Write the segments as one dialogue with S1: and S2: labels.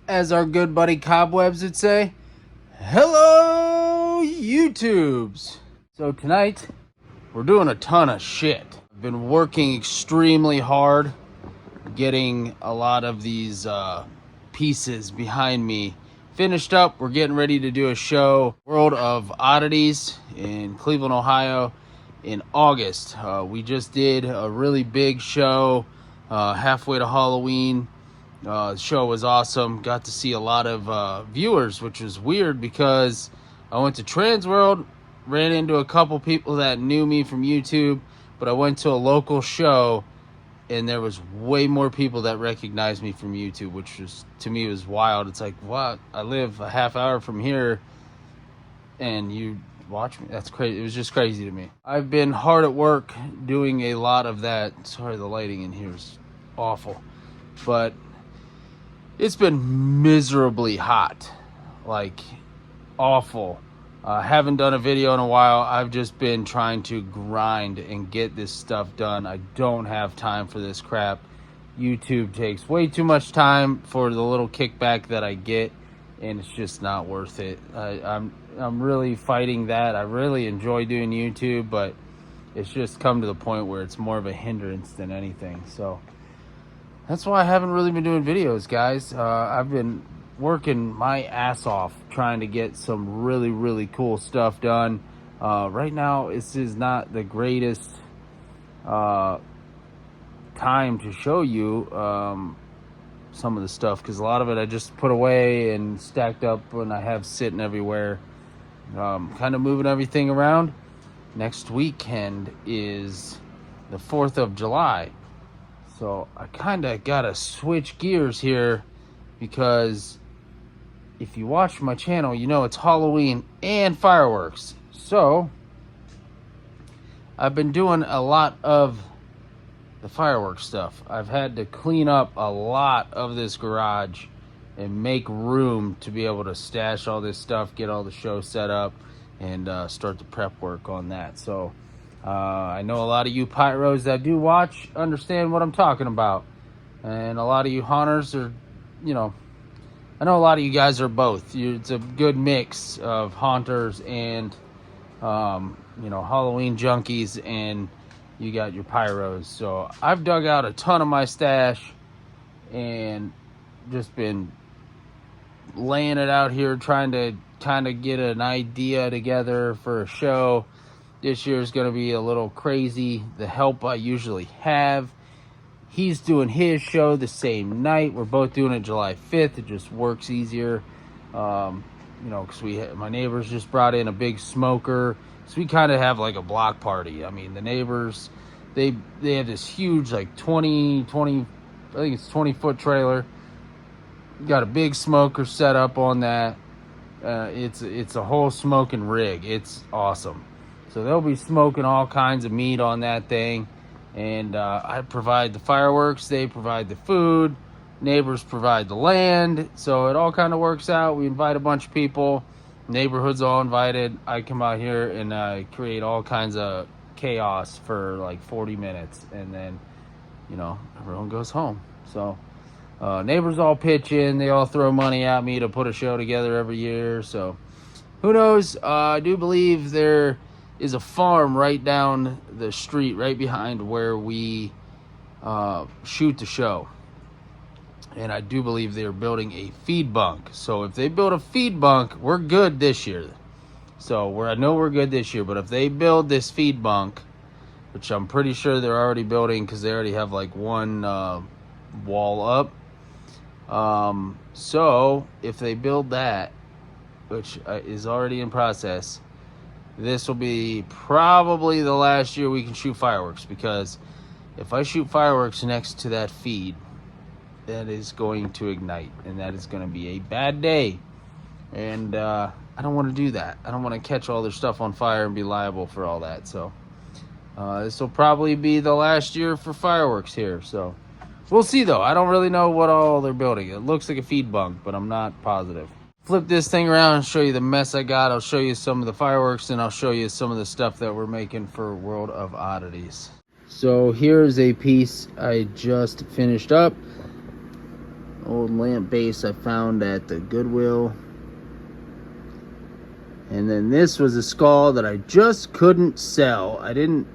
S1: As our good buddy Cobwebs would say, hello, YouTubes. So tonight, we're doing a ton of shit. I've been working extremely hard, getting a lot of these pieces behind me finished up. We're getting ready to do a show, World of Oddities, in Cleveland, Ohio, in August. We just did a really big show halfway to Halloween. The show was awesome. Got to see a lot of viewers, which was weird because I went to Transworld, ran into a couple people that knew me from YouTube, but I went to a local show and there was way more people that recognized me from YouTube, which was, to me, was wild. It's like, what? I live a half hour from here and you watch me? That's crazy. It was just crazy to me. I've been hard at work doing a lot of that. Sorry, the lighting in here is awful, but it's been miserably hot, like awful. Haven't done a video in a while. I've just been trying to grind and get this stuff done. I don't have time for this crap. YouTube takes way too much time for the little kickback that I get, and it's just not worth it. I'm really fighting that. I really enjoy doing YouTube, but it's just come to the point where it's more of a hindrance than anything. So that's why I haven't really been doing videos, guys. I've been working my ass off trying to get some really, really cool stuff done. Right now, this is not the greatest time to show you some of the stuff, because a lot of it I just put away and stacked up and I have sitting everywhere. Kind of moving everything around. Next weekend is the 4th of July. So I kind of got to switch gears here, because if you watch my channel, you know it's Halloween and fireworks. So I've been doing a lot of the fireworks stuff. I've had to clean up a lot of this garage and make room to be able to stash all this stuff, get all the show set up, and start the prep work on that. So I know a lot of you pyros that do watch understand what I'm talking about. And a lot of you haunters are, I know a lot of you guys are both. It's a good mix of haunters and, Halloween junkies, and you got your pyros. So I've dug out a ton of my stash and just been laying it out here, trying to kind of get an idea together for a show. This year is going to be a little crazy. The help I usually have, he's doing his show the same night. We're both doing it July 5th. It just works easier. Because my neighbors just brought in a big smoker. So we kind of have like a block party. I mean, the neighbors, they have this huge, like 20, I think it's 20-foot trailer. Got a big smoker set up on that. It's a whole smoking rig. It's awesome. So they'll be smoking all kinds of meat on that thing. And I provide the fireworks. They provide the food. Neighbors provide the land. So it all kind of works out. We invite a bunch of people. Neighborhood's all invited. I come out here and create all kinds of chaos for like 40 minutes. And then, everyone goes home. So neighbors all pitch in. They all throw money at me to put a show together every year. So who knows? I do believe there is a farm right down the street, right behind where we shoot the show. And I do believe they're building a feed bunk. So if they build a feed bunk, we're good this year. So I know we're good this year, but if they build this feed bunk, which I'm pretty sure they're already building because they already have like one wall up. So if they build that, which is already in process, this will be probably the last year we can shoot fireworks, because if I shoot fireworks next to that feed, that is going to ignite, and that is going to be a bad day. And I don't want to do that. I don't want to catch all their stuff on fire and be liable for all that. So this will probably be the last year for fireworks here. So we'll see, though. I don't really know what all they're building. It looks like a feed bunk, but I'm not positive. Flip this thing around and show you the mess I got. I'll show you some of the fireworks, and I'll show you some of the stuff that we're making for World of Oddities. So here's a piece I just finished up. old lamp base I found at the Goodwill. And then this was a skull that I just couldn't sell. I didn't,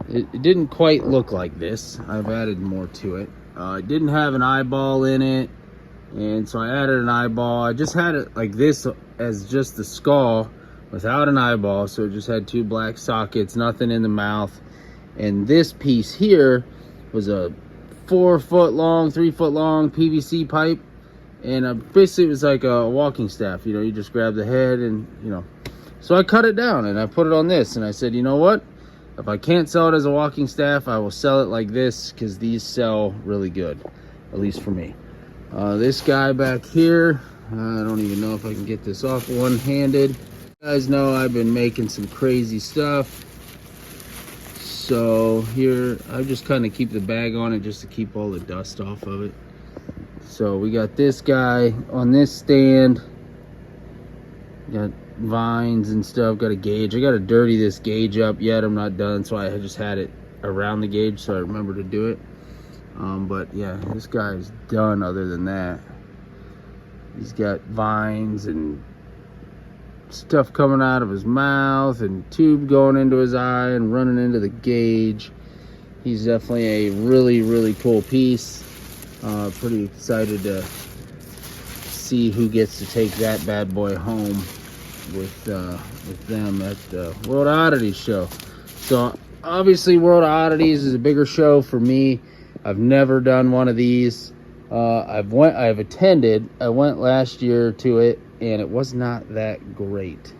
S1: it didn't quite look like this. I've added more to it. It didn't have an eyeball in it, and so I added an eyeball. I just had it like this as just the skull without an eyeball, so it just had two black sockets, nothing in the mouth. And this piece here was a 4 foot long, 3 foot long PVC pipe, and basically it was like a walking staff. You know, you just grab the head and, you know. So I cut it down and I put it on this, and I said, you know what? If I can't sell it as a walking staff, I will sell it like this, because these sell really good, at least for me. This guy back here, I don't even know if I can get this off one-handed. You guys know I've been making some crazy stuff. So here, I just kind of keep the bag on it just to keep all the dust off of it. So we got this guy on this stand. Got vines and stuff, got a gauge. I gotta dirty this gauge up yet. I'm not done, so I just had it around the gauge so I remember to do it. But yeah, this guy's done. Other than that, he's got vines and stuff coming out of his mouth and tube going into his eye and running into the gauge. He's definitely a really cool piece. Pretty excited to see who gets to take that bad boy home with them at the World Oddities show. So obviously World Oddities is a bigger show for me. I've never done one of these. I've attended. I went last year to it, and it was not that great.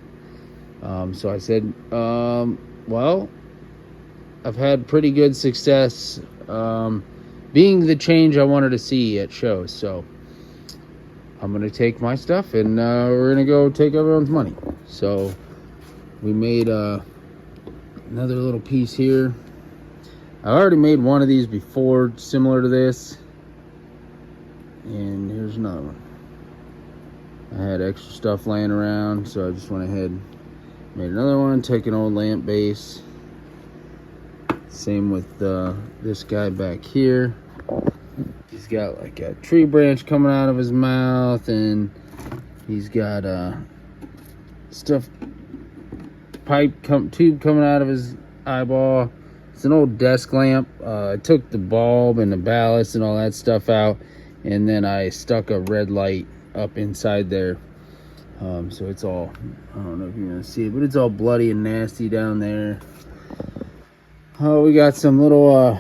S1: So I said, well, I've had pretty good success being the change I wanted to see at shows. So I'm gonna take my stuff and we're gonna go take everyone's money. So we made another little piece here. I already made one of these before, similar to this, and here's another one. I had extra stuff laying around, so I just went ahead and made another one. Take an old lamp base. Same with this guy back here. He's got like a tree branch coming out of his mouth, and he's got stuff, tube coming out of his eyeball. It's an old desk lamp. I took the bulb and the ballast and all that stuff out, and then I stuck a red light up inside there. So it's all, I don't know if you're gonna see it, but it's all bloody and nasty down there. Oh, we got some little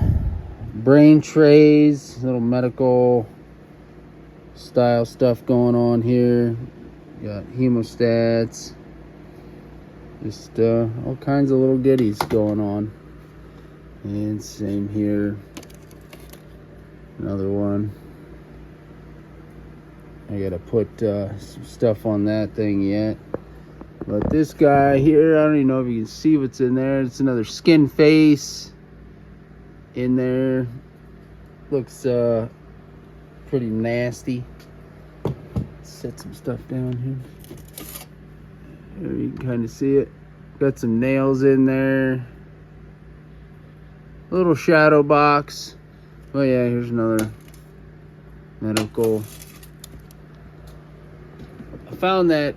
S1: brain trays, little medical style stuff going on here. Got hemostats, just all kinds of little goodies going on. And same here, another one. I gotta put some stuff on that thing yet. But this guy here, I don't even know if you can see what's in there. It's another skin face in there. Looks pretty nasty. Let's set some stuff down here. There you can kind of see it. Got some nails in there. A little shadow box. Oh yeah, here's another medical. I found that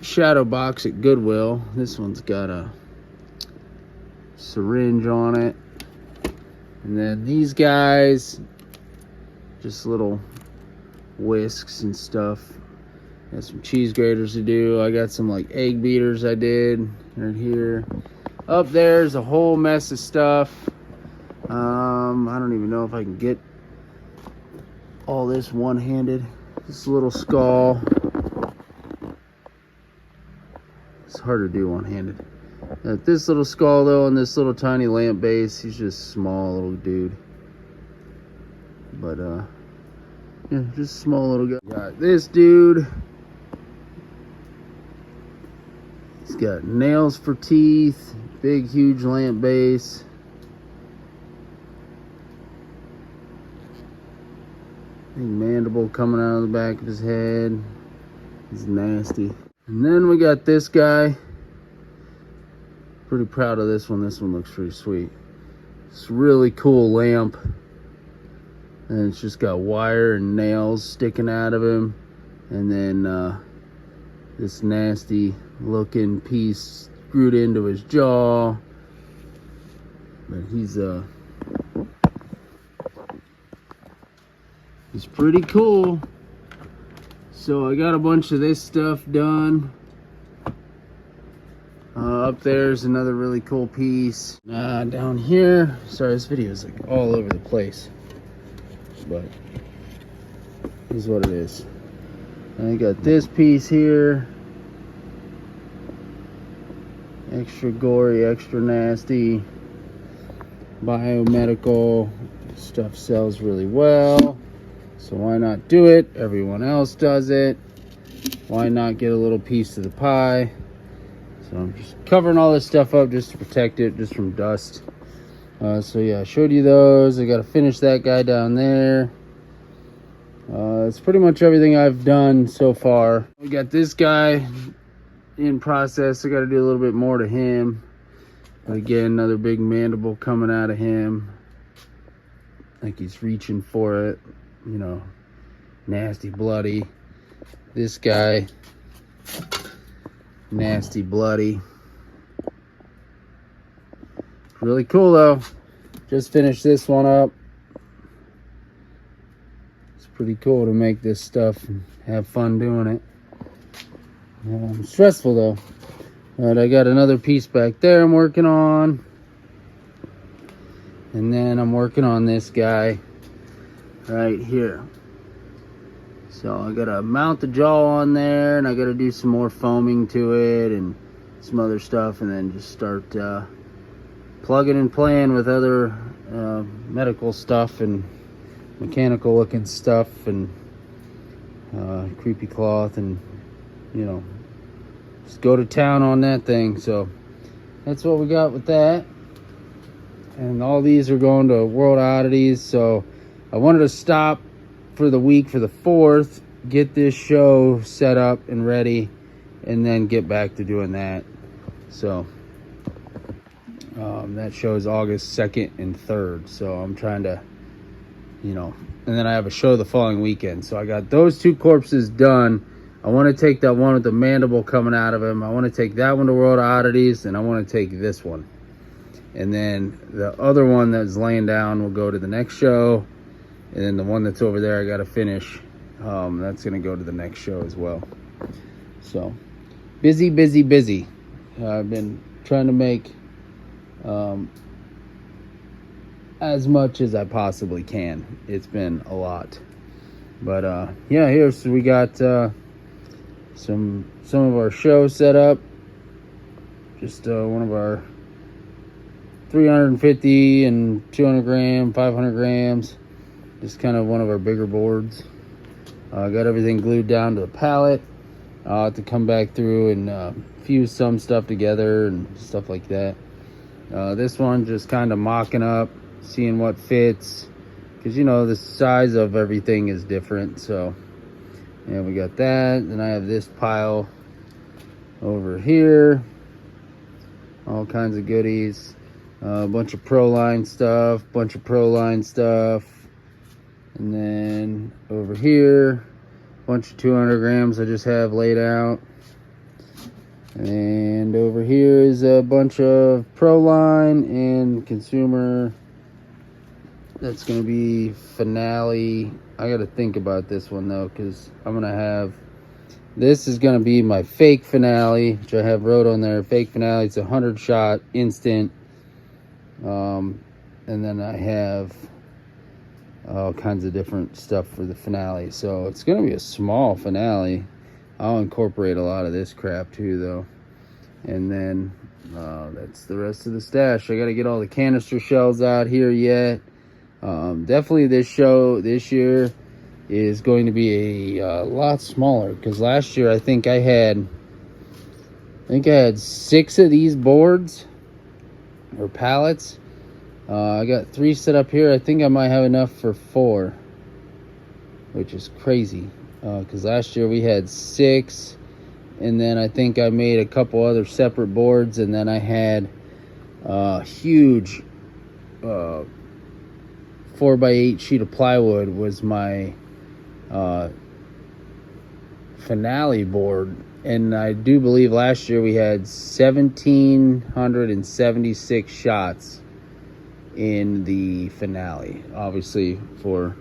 S1: shadow box at Goodwill. This one's got a syringe on it. And then these guys, just little whisks and stuff. Got some cheese graters to do. I got some like egg beaters I did right here. Up there's a whole mess of stuff. I don't even know if I can get all this one-handed. This little skull. It's hard to do one-handed. This little skull though, and this little tiny lamp base. He's just a small little dude. But yeah, just a small little guy. Got this dude. He's got nails for teeth. Big, huge lamp base. Big mandible coming out of the back of his head. He's nasty. And then we got this guy. Pretty proud of this one. This one looks pretty sweet. It's a really cool lamp. And it's just got wire and nails sticking out of him. And then this nasty looking piece screwed into his jaw. But he's pretty cool. So I got a bunch of this stuff done. Up there's another really cool piece. Down here, sorry, this video is like all over the place, but here's what it is. And I got this piece here, extra gory, extra nasty, biomedical stuff. Sells really well, so why not do it? Everyone else does it. Why not get a little piece of the pie? So I'm just covering all this stuff up just to protect it just from dust. So yeah, I showed you those. I got to finish that guy down there. It's pretty much everything I've done so far. We got this guy in process. I got to do a little bit more to him. But again, another big mandible coming out of him. Like he's reaching for it. You know, nasty, bloody. This guy, nasty, bloody. Really cool though. Just finished this one up. It's pretty cool to make this stuff and have fun doing it. Stressful though. But I got another piece back there I'm working on. And then I'm working on this guy right here. So I gotta mount the jaw on there, and I gotta do some more foaming to it and some other stuff, and then just start plugging and playing with other medical stuff and mechanical looking stuff and creepy cloth, and you know, just go to town on that thing. So that's what we got with that. And all these are going to World Oddities. So I wanted to stop for the week for the 4th, get this show set up and ready, and then get back to doing that. So that show is August 2nd and 3rd. So I'm trying to, you know, and then I have a show the following weekend. So I got those 2 corpses done. I want to take that one with the mandible coming out of him. I want to take that one to World Oddities, and I want to take this one. And then the other one that's laying down will go to the next show. And then the one that's over there I got to finish. That's going to go to the next show as well. So busy, busy, busy. I've been trying to make as much as I possibly can. It's been a lot. But yeah, here so we got some of our shows set up. Just one of our 350 and 200 gram, 500 grams. Just kind of one of our bigger boards. Got everything glued down to the pallet. I'll have to come back through and fuse some stuff together and stuff like that. This one just kind of mocking up, seeing what fits. Because, you know, the size of everything is different. So, yeah, we got that. Then I have this pile over here. All kinds of goodies. A bunch of Proline stuff, and then over here, a bunch of 200 grams I just have laid out, and over here is a bunch of Proline and consumer. That's going to be Finale. I got to think about this one though, because I'm going to have, this is going to be my fake Finale, which I have wrote on there, fake Finale. It's a 100 shot instant. And then I have all kinds of different stuff for the Finale. So it's going to be a small Finale. I'll incorporate a lot of this crap too, though. And then that's the rest of the stash. I got to get all the canister shells out here yet. Definitely this show this year is going to be a lot smaller, because last year I think I had 6 of these boards or pallets. I got 3 set up here. I think I might have enough for 4, which is crazy, because last year we had 6, and then I think I made a couple other separate boards, and then I had huge 4x8 sheet of plywood was my finale board, and I do believe last year we had 1,776 shots in the finale, obviously for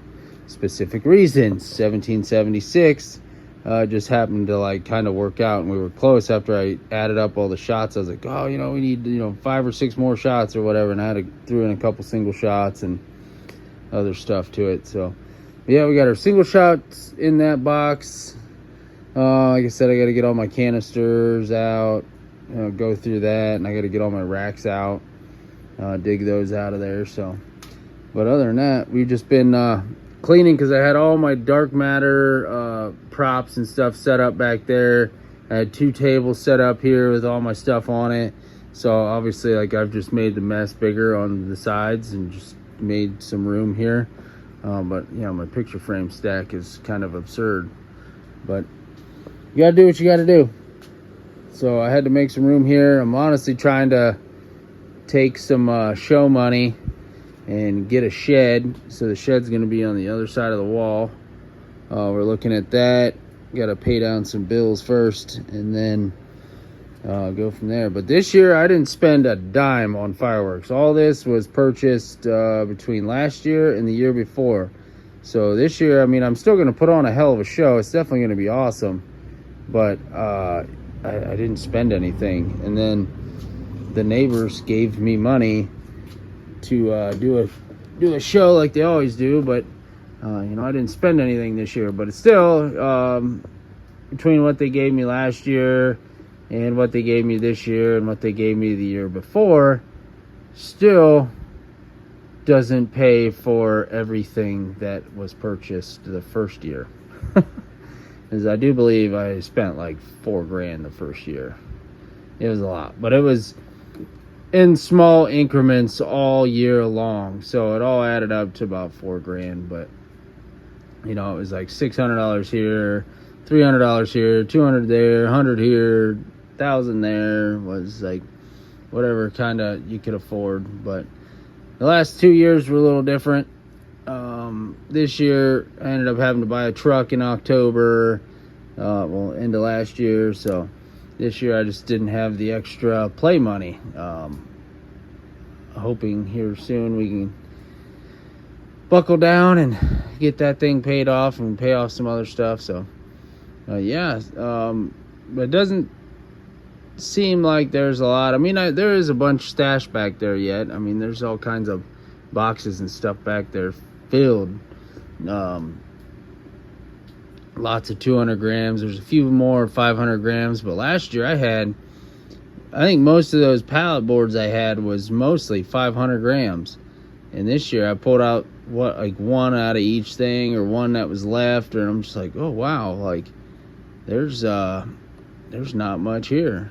S1: specific reasons. 1776 just happened to like kind of work out, and we were close. After I added up all the shots, I was like, oh, we need 5 or 6 more shots or whatever, and I had to threw in a couple single shots and other stuff to it. So yeah, we got our single shots in that box. Like I said, I got to get all my canisters out, go through that, and I got to get all my racks out, dig those out of there. So, but other than that, we've just been cleaning, because I had all my dark matter props and stuff set up back there. I had 2 tables set up here with all my stuff on it. So obviously, like, I've just made the mess bigger on the sides and just made some room here. But my picture frame stack is kind of absurd, but you gotta do what you gotta do. So I had to make some room here. I'm honestly trying to take some show money and get a shed. So the shed's gonna be on the other side of the wall. We're looking at that. Gotta pay down some bills first, and then go from there. But this year I didn't spend a dime on fireworks. All this was purchased between last year and the year before. So this year, I mean, I'm still gonna put on a hell of a show. It's definitely gonna be awesome. But I didn't spend anything. And then the neighbors gave me money to do a show like they always do. But I didn't spend anything this year. But it's still between what they gave me last year and what they gave me this year and what they gave me the year before, still doesn't pay for everything that was purchased the first year. Because I do believe I spent like $4,000 the first year. It was a lot, but it was in small increments all year long, so it all added up to about $4,000. But it was like $600 here, $300 here, $200 there, $100 here, $1,000 there. Was like whatever kind of you could afford. But the last 2 years were a little different. This year I ended up having to buy a truck in October, into last year. So this year I just didn't have the extra play money. Hoping here soon we can buckle down and get that thing paid off and pay off some other stuff. So but it doesn't seem like there's a lot. I mean, there is a bunch stashed back there yet. I mean, there's all kinds of boxes and stuff back there filled. Lots of 200 grams. There's a few more 500 grams. But last year I think most of those pallet boards I had was mostly 500 grams. And this year I pulled out one out of each thing, or one that was left. And I'm just like, oh wow, like there's not much here.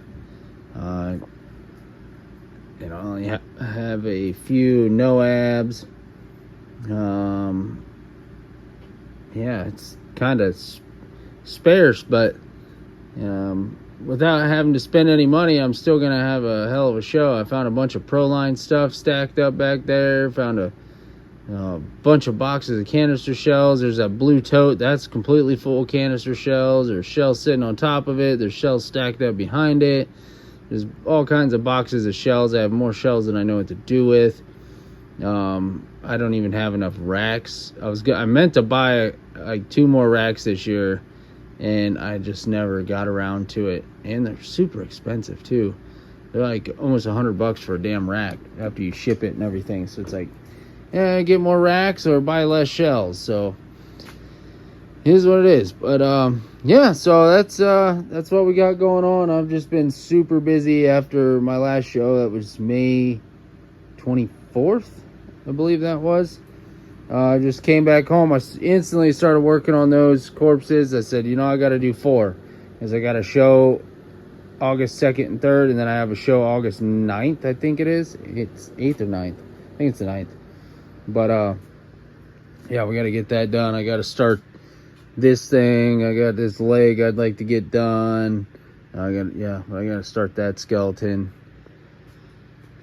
S1: I only have a few Noabs. It's kind of sparse, but without having to spend any money, I'm still gonna have a hell of a show. I found a bunch of Proline stuff stacked up back there. Found a bunch of boxes of canister shells. There's a blue tote that's completely full of canister shells. There's shells sitting on top of it. There's shells stacked up behind it. There's all kinds of boxes of shells. I have more shells than I know what to do with. I don't even have enough racks. I meant to buy like 2 more racks this year, and I just never got around to it. And they're super expensive too. They're like almost $100 for a damn rack after you ship it and everything. So it's like, get more racks or buy less shells. So here's what it is. But so that's what we got going on. I've just been super busy after my last show. That was May 24th, I believe that was. I just came back home. I instantly started working on those corpses. I said, I got to do 4, because I got a show August 2nd and 3rd, and then I have a show August 9th, I think it is. It's 8th or 9th. I think it's the 9th. But we got to get that done. I got to start this thing. I got this leg I'd like to get done. I got to start that skeleton.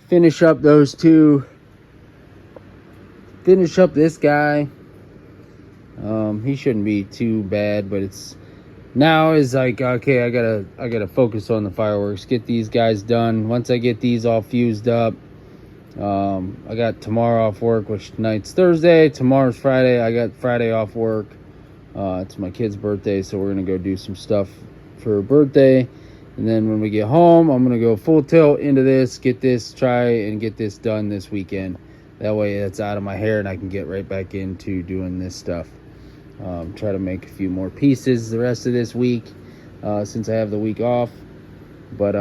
S1: Finish up those 2 finish up this guy. He shouldn't be too bad, but it's now is like, okay, I gotta focus on the fireworks, get these guys done. Once I get these all fused up, I got tomorrow off work, which tonight's Thursday, tomorrow's Friday. I got Friday off work. It's my kid's birthday, so we're gonna go do some stuff for her birthday. And then when we get home, I'm gonna go full tilt into this, try and get this done this weekend. That way it's out of my hair and I can get right back into doing this stuff. Try to make a few more pieces the rest of this week, since I have the week off. But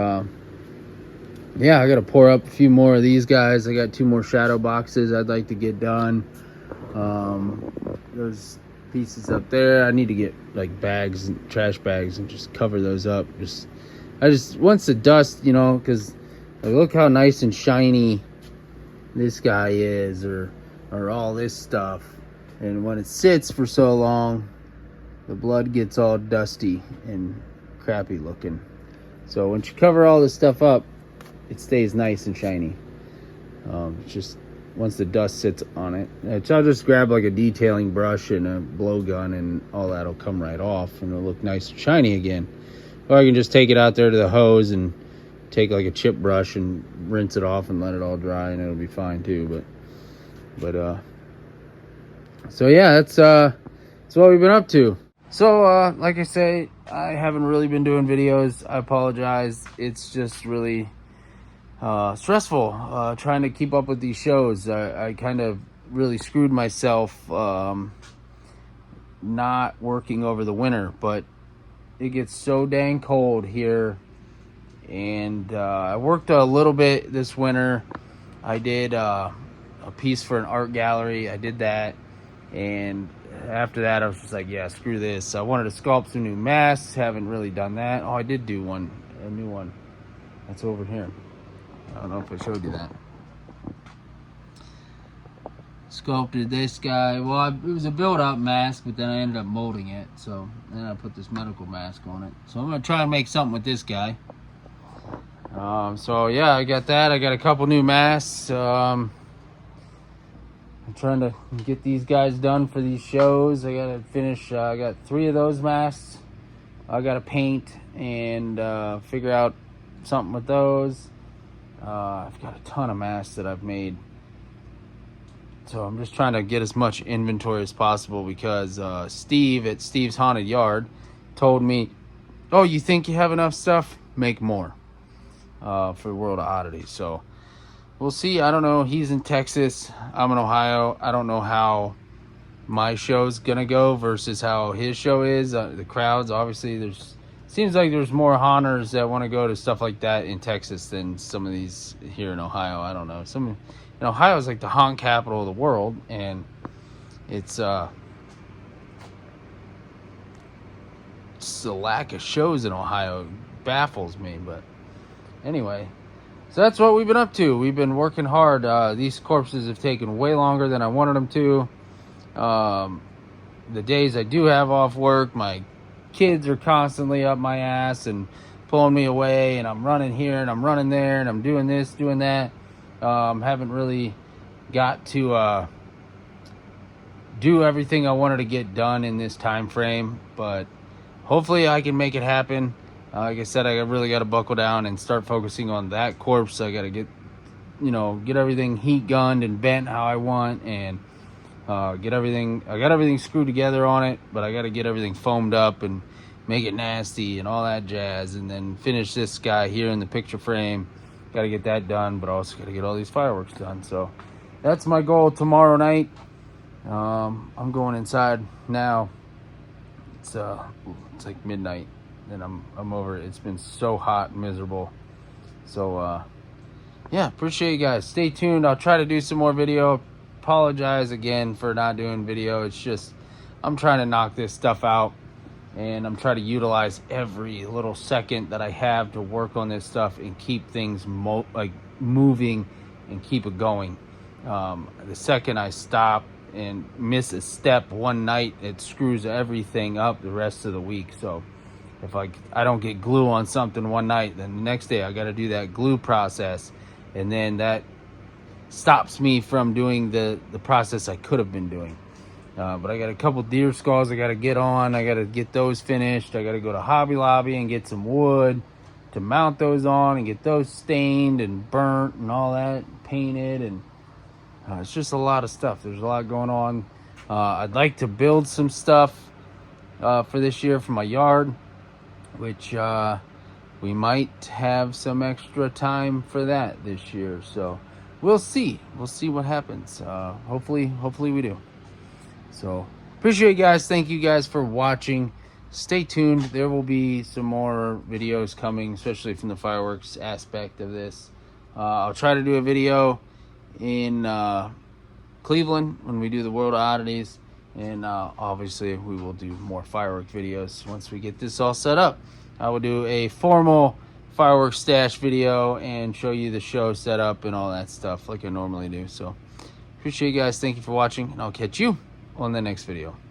S1: yeah, I gotta pour up a few more of these guys. I got 2 more shadow boxes I'd like to get done. Those pieces up there, I need to get like bags and trash bags and just cover those up. I just once the dust, because like, look how nice and shiny this guy is, or all this stuff. And when it sits for so long, the blood gets all dusty and crappy looking. So once you cover all this stuff up, it stays nice and shiny. It's just once the dust sits on it. So I'll just grab like a detailing brush and a blowgun, and all that'll come right off, and it'll look nice and shiny again. Or I can just take it out there to the hose and take like a chip brush and rinse it off and let it all dry, and it'll be fine too. But so yeah, that's what we've been up to. So like I say, I haven't really been doing videos. I apologize. It's just really stressful trying to keep up with these shows. I kind of really screwed myself not working over the winter, but it gets so dang cold here. And I worked a little bit this winter. I did a piece for an art gallery. I did that. And after that, I was just like, yeah, screw this. I wanted to sculpt some new masks. Haven't really done that. Oh, I did do a new one. That's over here. I don't know if I showed you that. Sculpted this guy. Well, it was a build-out mask, but then I ended up molding it. So then I put this medical mask on it. So I'm going to try and make something with this guy. So yeah, I got that. I got a couple new masks. I'm trying to get these guys done for these shows. I gotta finish. I got 3 of those masks. I gotta paint and figure out something with those. I've got a ton of masks that I've made. So I'm just trying to get as much inventory as possible, because Steve at Steve's Haunted Yard told me, oh, you think you have enough stuff? Make more for World of Oddities. So we'll see. I don't know. He's in Texas. I'm in Ohio. I don't know how my show's gonna go versus how his show is. The crowds, obviously, seems like there's more haunters that want to go to stuff like that in Texas than some of these here in Ohio. I don't know. Ohio is like the haunt capital of the world, and it's just the lack of shows in Ohio baffles me. But anyway, so that's what we've been up to. We've been working hard. These corpses have taken way longer than I wanted them to. The days I do have off work, my kids are constantly up my ass and pulling me away, and I'm running here and I'm running there and I'm doing this, doing that. Haven't really got to do everything I wanted to get done in this time frame, but hopefully I can make it happen. Like I said, I really got to buckle down and start focusing on that corpse. I got to get everything heat gunned and bent how I want, and get everything. I got everything screwed together on it, but I got to get everything foamed up and make it nasty and all that jazz, and then finish this guy here in the picture frame. Got to get that done, but also got to get all these fireworks done. So that's my goal tomorrow night. I'm going inside now. It's like midnight, and I'm over it. It's been so hot and miserable. So yeah, appreciate you guys. Stay tuned. I'll try to do some more video. Apologize again for not doing video. It's just I'm trying to knock this stuff out, and I'm trying to utilize every little second that I have to work on this stuff and keep things moving and keep it going. The second I stop and miss a step one night, it screws everything up the rest of the week. So if I don't get glue on something one night, then the next day I got to do that glue process, and then that stops me from doing the process I could have been doing. But I got a couple deer skulls I got to get on. I got to get those finished. I got to go to Hobby Lobby and get some wood to mount those on and get those stained and burnt and all that, painted. And it's just a lot of stuff. There's a lot going on. I'd like to build some stuff for this year for my yard, which we might have some extra time for that this year. So we'll see what happens. Hopefully we do. So appreciate you guys. Thank you guys for watching. Stay tuned. There will be some more videos coming, especially from the fireworks aspect of this. I'll try to do a video in Cleveland when we do the World of Oddities, and obviously we will do more firework videos once we get this all set up. I will do a formal fireworks stash video and show you the show setup and all that stuff like I normally do. So appreciate you guys. Thank you for watching, and I'll catch you on the next video.